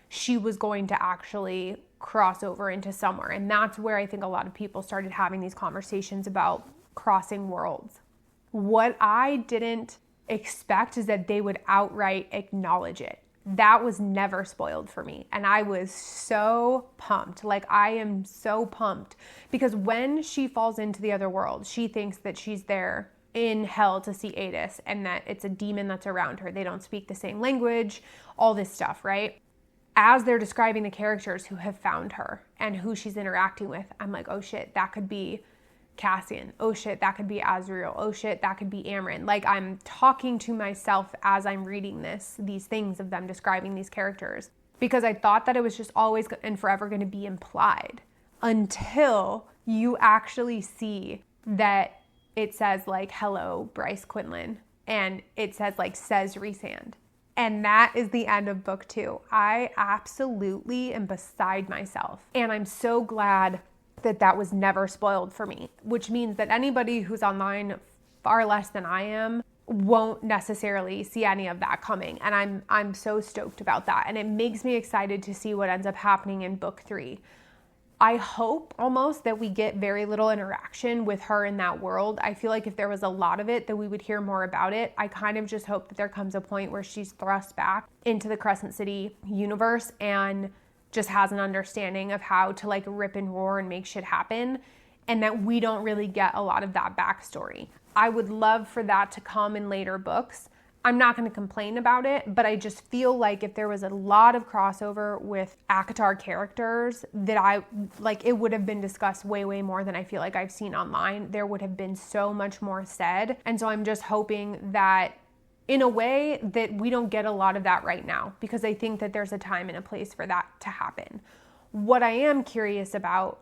she was going to actually cross over into somewhere. And that's where I think a lot of people started having these conversations about crossing worlds. What I didn't expect is that they would outright acknowledge it. That was never spoiled for me. And I was so pumped. Like, I am so pumped because when she falls into the other world, she thinks that she's there in hell to see Adis and that it's a demon that's around her. They don't speak the same language, all this stuff, right? As they're describing the characters who have found her and who she's interacting with, I'm like, oh shit, that could be Cassian. Oh shit, that could be Azriel. Oh shit, that could be Amryn. Like, I'm talking to myself as I'm reading these things of them describing these characters, because I thought that it was just always and forever going to be implied until you actually see that it says like, hello, Bryce Quinlan. And it says like, says Rhysand. And that is the end of book 2. I absolutely am beside myself. And I'm so glad that was never spoiled for me, which means that anybody who's online far less than I am won't necessarily see any of that coming. And I'm so stoked about that. And it makes me excited to see what ends up happening in book 3. I hope almost that we get very little interaction with her in that world. I feel like if there was a lot of it, that we would hear more about it. I kind of just hope that there comes a point where she's thrust back into the Crescent City universe and just has an understanding of how to like rip and roar and make shit happen, and that we don't really get a lot of that backstory. I would love for that to come in later books. I'm not going to complain about it, but I just feel like if there was a lot of crossover with ACOTAR characters, that it would have been discussed way, way more than I feel like I've seen online. There would have been so much more said. And so I'm just hoping that in a way that we don't get a lot of that right now, because I think that there's a time and a place for that to happen. What I am curious about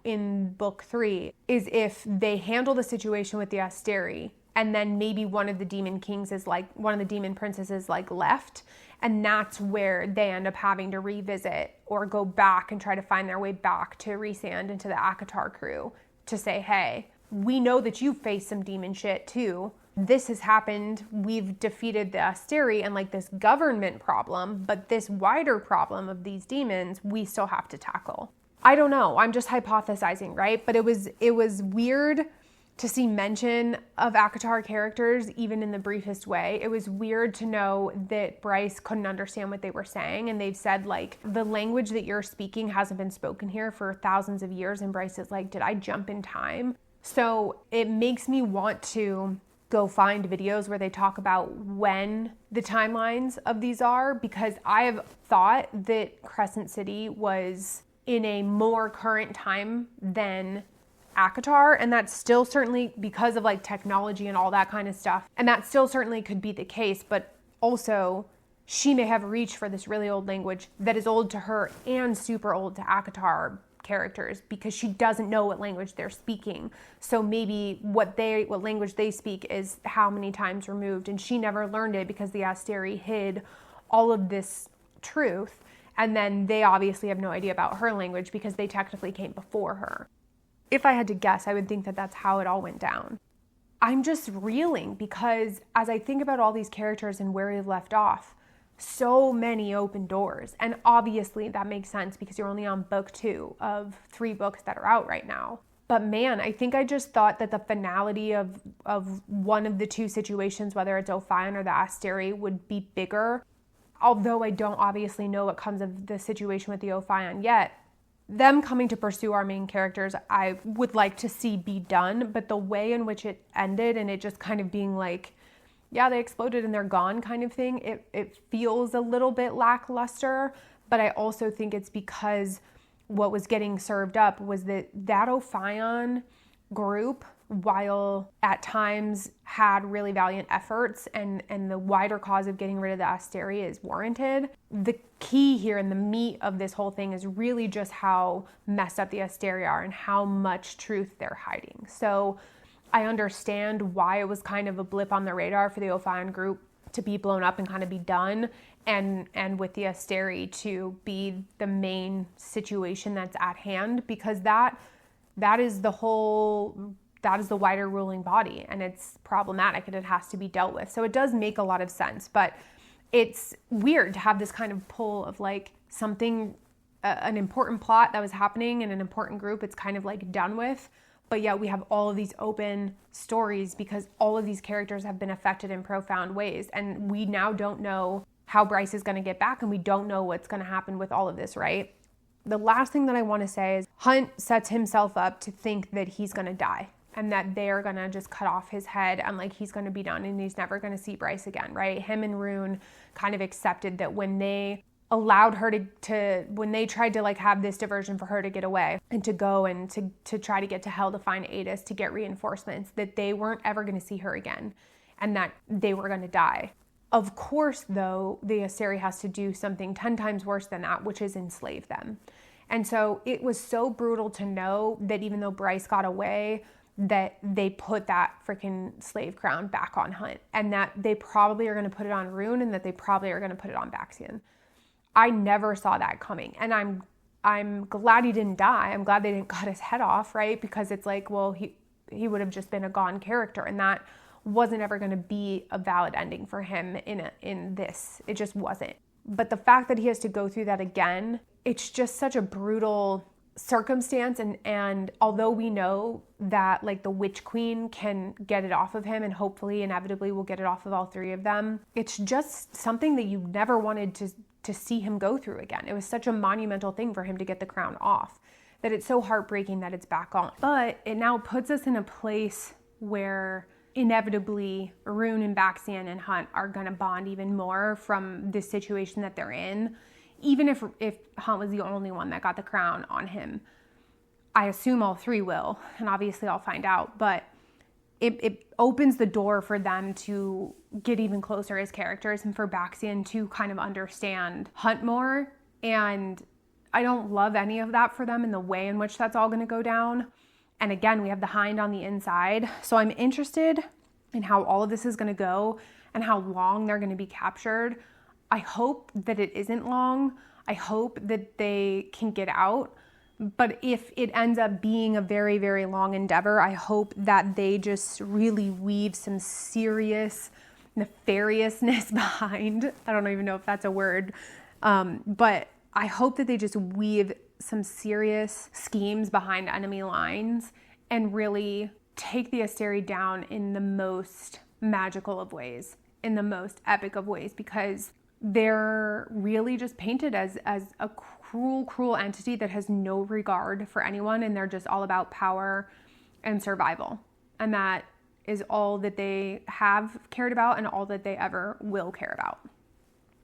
in book 3 is if they handle the situation with the Asteri, and then maybe one of the demon kings is like, one of the demon princesses like left, and that's where they end up having to revisit or go back and try to find their way back to Rhysand and to the ACOTAR crew to say, hey, we know that you faced some demon shit too. This has happened. We've defeated the Asteri and like this government problem, but this wider problem of these demons, we still have to tackle. I don't know. I'm just hypothesizing, right? But it was weird to see mention of ACOTAR characters, even in the briefest way. It was weird to know that Bryce couldn't understand what they were saying. And they've said like, the language that you're speaking hasn't been spoken here for thousands of years. And Bryce is like, did I jump in time? So it makes me want to go find videos where they talk about when the timelines of these are, because I have thought that Crescent City was in a more current time than ACOTAR, and that's still certainly because of like technology and all that kind of stuff, and that still certainly could be the case, but also she may have reached for this really old language that is old to her and super old to ACOTAR characters, because she doesn't know what language they're speaking. So maybe what language they speak is how many times removed, and she never learned it because the Asteri hid all of this truth, and then they obviously have no idea about her language because they technically came before her. If I had to guess, I would think that that's how it all went down. I'm just reeling because as I think about all these characters and where we've left off, so many open doors. And obviously that makes sense because you're only on book 2 of 3 books that are out right now. But man, I think I just thought that the finality of one of the 2 situations, whether it's Ophion or the Asteri, would be bigger. Although I don't obviously know what comes of the situation with the Ophion yet. Them coming to pursue our main characters, I would like to see be done. But the way in which it ended and it just kind of being like, yeah, they exploded and they're gone kind of thing, it feels a little bit lackluster. But I also think it's because what was getting served up was that Ophion group, while at times had really valiant efforts and the wider cause of getting rid of the Asteri is warranted, the key here and the meat of this whole thing is really just how messed up the Asteri are and how much truth they're hiding. So I understand why it was kind of a blip on the radar for the Ophion group to be blown up and kind of be done, and with the Asteri to be the main situation that's at hand, because that is the wider ruling body, and it's problematic and it has to be dealt with. So it does make a lot of sense, but it's weird to have this kind of pull of like something, an important plot that was happening in an important group, it's kind of like done with. But yet we have all of these open stories because all of these characters have been affected in profound ways. And we now don't know how Bryce is going to get back, and we don't know what's going to happen with all of this, right? The last thing that I want to say is Hunt sets himself up to think that he's going to die and that they're going to just cut off his head and like he's going to be done and he's never going to see Bryce again, right? Him and Rune kind of accepted that when they allowed her to when they tried to like have this diversion for her to get away and to go and to try to get to hell to find Adis to get reinforcements, that they weren't ever going to see her again and that they were going to die. Of course, though, the Asteri has to do something 10 times worse than that, which is enslave them. And so it was so brutal to know that even though Bryce got away, that they put that freaking slave crown back on Hunt, and that they probably are going to put it on Rune, and that they probably are going to put it on Baxian. I never saw that coming, and I'm glad he didn't die. I'm glad they didn't cut his head off, right? Because it's like, well, he would have just been a gone character, and that wasn't ever going to be a valid ending for him in this. It just wasn't. But the fact that he has to go through that again, it's just such a brutal circumstance, and although we know that like the Witch Queen can get it off of him, and hopefully inevitably will get it off of all three of them, it's just something that you never wanted to see him go through again. It was such a monumental thing for him to get the crown off that it's so heartbreaking that it's back on. But it now puts us in a place where inevitably Rune and Baxian and Hunt are going to bond even more from this situation that they're in. Even if Hunt was the only one that got the crown on him, I assume all three will, and obviously I'll find out, but it opens the door for them to get even closer as characters and for Baxian to kind of understand Hunt more. And I don't love any of that for them in the way in which that's all going to go down. And again, we have the Hind on the inside. So I'm interested in how all of this is going to go and how long they're going to be captured. I hope that it isn't long. I hope that they can get out. But if it ends up being a very, very long endeavor, I hope that they just really weave some serious nefariousness behind. I don't even know if that's a word. But I hope that they just weave some serious schemes behind enemy lines and really take the Asteri down in the most magical of ways, in the most epic of ways, because they're really just painted as a cruel entity that has no regard for anyone, and they're just all about power and survival. And that is all that they have cared about and all that they ever will care about.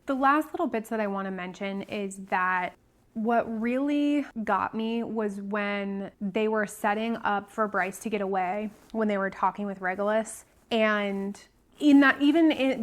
The last little bits that I want to mention is that what really got me was when they were setting up for Bryce to get away, when they were talking with Regulus, and in that,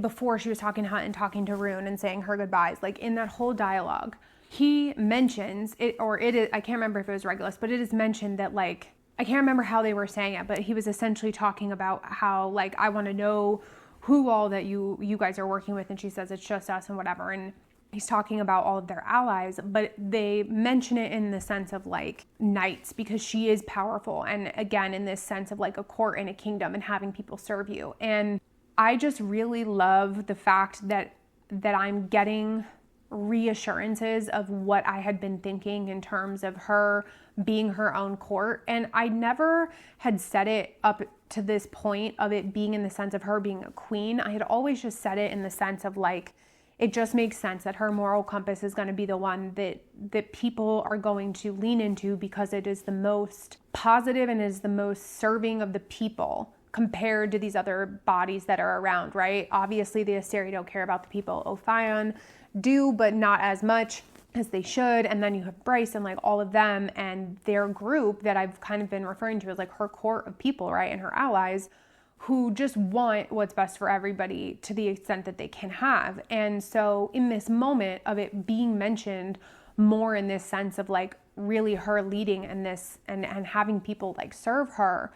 before she was talking to Hunt and talking to Rune and saying her goodbyes, like in that whole dialogue, he mentions it, or it is, I can't remember if it was Regulus, but it is mentioned that like, I can't remember how they were saying it, but he was essentially talking about how like, I want to know who all that you guys are working with. And she says, it's just us and whatever. And he's talking about all of their allies, but they mention it in the sense of like knights, because she is powerful. And again, in this sense of like a court and a kingdom and having people serve you. And I just really love the fact that I'm getting reassurances of what I had been thinking in terms of her being her own court. And I never had said it up to this point of it being in the sense of her being a queen. I had always just said it in the sense of like, it just makes sense that her moral compass is going to be the one that people are going to lean into, because it is the most positive and is the most serving of the people compared to these other bodies that are around, right? Obviously, the Asteri don't care about the people. Ophion do, but not as much as they should. And then you have Bryce and like all of them and their group that I've kind of been referring to as like her court of people, right? And her allies who just want what's best for everybody to the extent that they can have. And so in this moment of it being mentioned more in this sense of like really her leading and this and having people like serve her,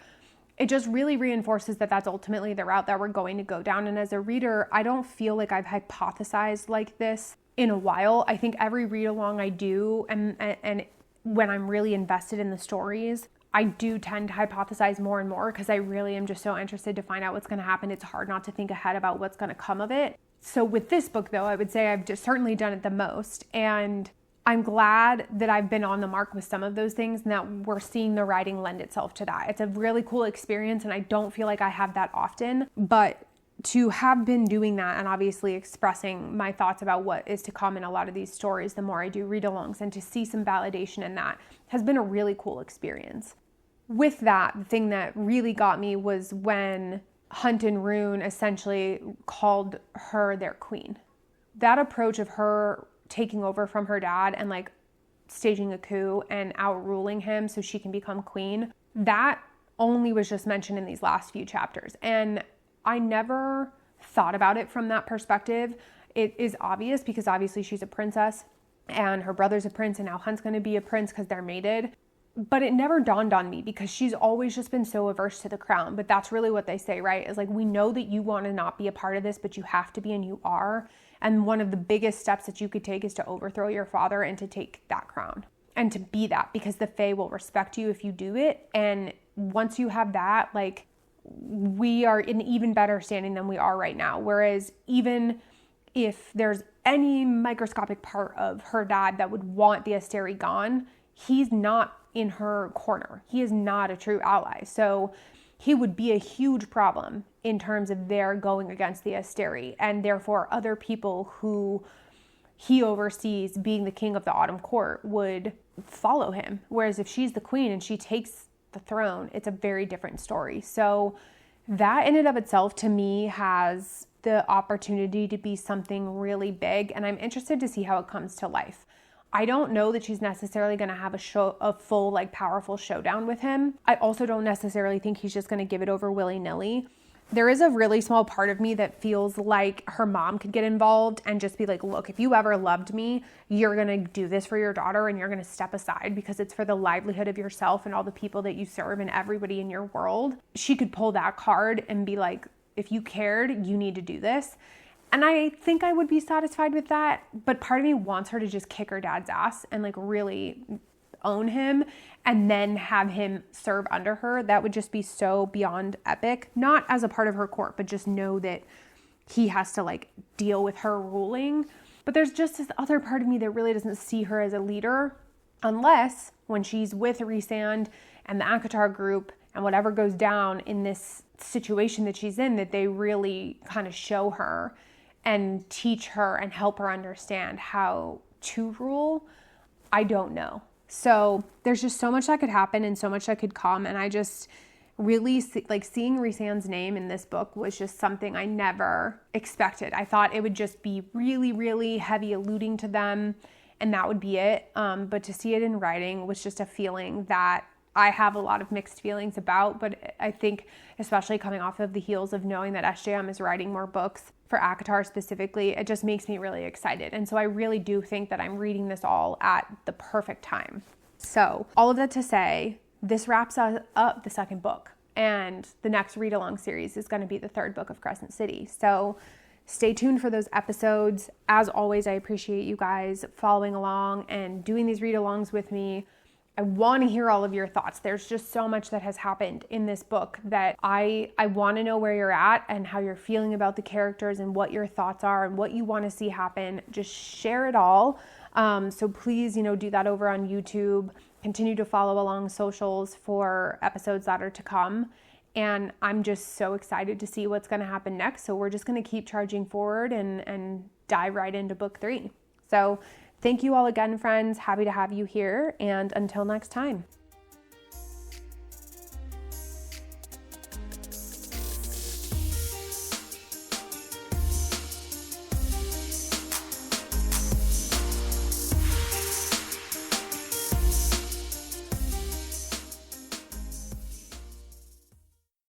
it just really reinforces that that's ultimately the route that we're going to go down. And as a reader, I don't feel like I've hypothesized like this in a while. I think every read along I do, and when I'm really invested in the stories, I do tend to hypothesize more and more because I really am just so interested to find out what's going to happen. It's hard not to think ahead about what's going to come of it. So with this book, though, I would say I've just certainly done it the most. And I'm glad that I've been on the mark with some of those things and that we're seeing the writing lend itself to that. It's a really cool experience, and I don't feel like I have that often. But to have been doing that and obviously expressing my thoughts about what is to come in a lot of these stories, the more I do read-alongs, and to see some validation in that has been a really cool experience. With that, the thing that really got me was when Hunt and Rune essentially called her their queen. That approach of her taking over from her dad and like staging a coup and outruling him so she can become queen, that only was just mentioned in these last few chapters. And I never thought about it from that perspective. It is obvious because obviously she's a princess and her brother's a prince, and now Hunt's going to be a prince because they're mated. But it never dawned on me because she's always just been so averse to the crown. But that's really what they say, right? Is like, we know that you want to not be a part of this, but you have to be, and you are. And one of the biggest steps that you could take is to overthrow your father and to take that crown and to be that, because the Fae will respect you if you do it. And once you have that, like, we are in even better standing than we are right now. Whereas even if there's any microscopic part of her dad that would want the Asteri gone, he's not in her corner. He is not a true ally. So he would be a huge problem in terms of their going against the Asteri, and therefore other people who he oversees being the king of the Autumn Court would follow him. Whereas if she's the queen and she takes the throne, it's a very different story. So that in and of itself to me has the opportunity to be something really big, and I'm interested to see how it comes to life. I don't know that she's necessarily going to have a full, like, powerful showdown with him. I also don't necessarily think he's just going to give it over willy-nilly. There is a really small part of me that feels like her mom could get involved and just be like, look, if you ever loved me, you're going to do this for your daughter, and you're going to step aside because it's for the livelihood of yourself and all the people that you serve and everybody in your world. She could pull that card and be like, if you cared, you need to do this. And I think I would be satisfied with that. But part of me wants her to just kick her dad's ass and like really own him and then have him serve under her. That would just be so beyond epic. Not as a part of her court, but just know that he has to like deal with her ruling. But there's just this other part of me that really doesn't see her as a leader, unless when she's with Rhysand and the ACOTAR group and whatever goes down in this situation that she's in, that they really kind of show her and teach her and help her understand how to rule. I don't know. So there's just so much that could happen and so much that could come. And I just really like seeing Rhysand's name in this book was just something I never expected. I thought it would just be really, really heavy alluding to them and that would be it. But to see it in writing was just a feeling that I have a lot of mixed feelings about, but I think especially coming off of the heels of knowing that SJM is writing more books for ACOTAR specifically, it just makes me really excited. And so I really do think that I'm reading this all at the perfect time. So all of that to say, this wraps up the second book, and the next read-along series is going to be the third book of Crescent City. So stay tuned for those episodes. As always, I appreciate you guys following along and doing these read-alongs with me. I want to hear all of your thoughts. There's just so much that has happened in this book that I want to know where you're at and how you're feeling about the characters and what your thoughts are and what you want to see happen. Just share it all. So please, do that over on YouTube. Continue to follow along socials for episodes that are to come. And I'm just so excited to see what's going to happen next. So we're just going to keep charging forward and dive right into book 3. So thank you all again, friends. Happy to have you here. And until next time.